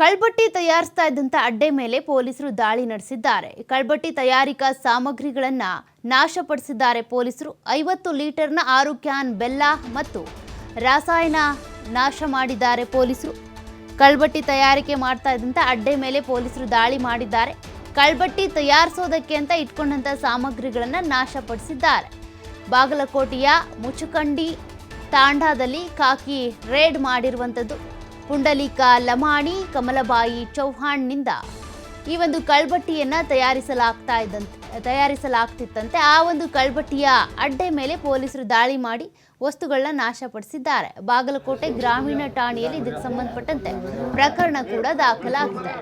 ಕಳ್ಬಟ್ಟಿ ತಯಾರಿಸ್ತಾ ಇದ್ದಂತ ಅಡ್ಡೆ ಮೇಲೆ ಪೊಲೀಸರು ದಾಳಿ ನಡೆಸಿದ್ದಾರೆ. ಕಳ್ಬಟ್ಟಿ ತಯಾರಿಕಾ ಸಾಮಗ್ರಿಗಳನ್ನು ನಾಶಪಡಿಸಿದ್ದಾರೆ ಪೊಲೀಸರು. 50 ಲೀಟರ್ನ 6 ಕ್ಯಾನ್ ಬೆಲ್ಲ ಮತ್ತು ರಾಸಾಯನ ನಾಶ ಮಾಡಿದ್ದಾರೆ ಪೊಲೀಸರು. ಕಳ್ಬಟ್ಟಿ ತಯಾರಿಕೆ ಮಾಡ್ತಾ ಇದ್ದಂತ ಅಡ್ಡೆ ಮೇಲೆ ಪೊಲೀಸರು ದಾಳಿ ಮಾಡಿದ್ದಾರೆ. ಕಳ್ಬಟ್ಟಿ ತಯಾರಿಸೋದಕ್ಕೆ ಅಂತ ಇಟ್ಕೊಂಡಂತ ಸಾಮಗ್ರಿಗಳನ್ನು ನಾಶಪಡಿಸಿದ್ದಾರೆ. ಬಾಗಲಕೋಟೆಯ ಮುಚಕಂಡಿ ತಾಂಡಾದಲ್ಲಿ ಖಾಕಿ ರೇಡ್ ಮಾಡಿರುವಂಥದ್ದು. ಪುಂಡಲೀಕ ಲಮಾಣಿ ಕಮಲಬಾಯಿ ಚೌಹಾಣ್ನಿಂದ ಈ ಒಂದು ಕಳ್ಬಟ್ಟಿಯನ್ನು ತಯಾರಿಸಲಾಗ್ತಿತ್ತಂತೆ. ಆ ಒಂದು ಕಳ್ಬಟ್ಟಿಯ ಅಡ್ಡೆ ಮೇಲೆ ಪೊಲೀಸರು ದಾಳಿ ಮಾಡಿ ವಸ್ತುಗಳನ್ನ ನಾಶಪಡಿಸಿದ್ದಾರೆ. ಬಾಗಲಕೋಟೆ ಗ್ರಾಮೀಣ ಠಾಣೆಯಲ್ಲಿ ಇದಕ್ಕೆ ಸಂಬಂಧಪಟ್ಟಂತೆ ಪ್ರಕರಣ ಕೂಡ ದಾಖಲಾಗಿದೆ.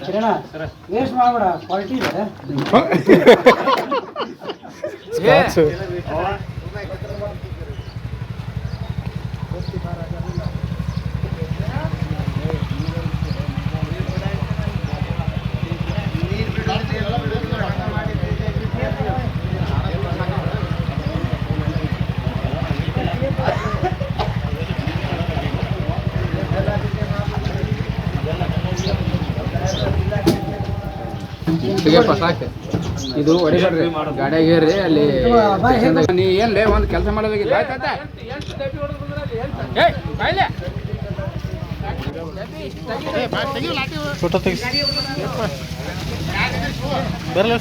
ಕಿರಣ ವೇಸ್ಟ್ ಮಾಡಬೇಡ, ಕ್ವಾಲಿಟಿ ಇದೆ. ಸಾಕು ಇದು ಹೊಡಿಬೇಡ್ರಿ, ಗಾಡಿಯಾಗಿರ್ರಿ ಅಲ್ಲಿ. ನೀ ಏನ್ಲೇ ಒಂದು ಕೆಲಸ ಮಾಡೋದಾಗಿಲ್ಲ. ಬರಲ್ಲ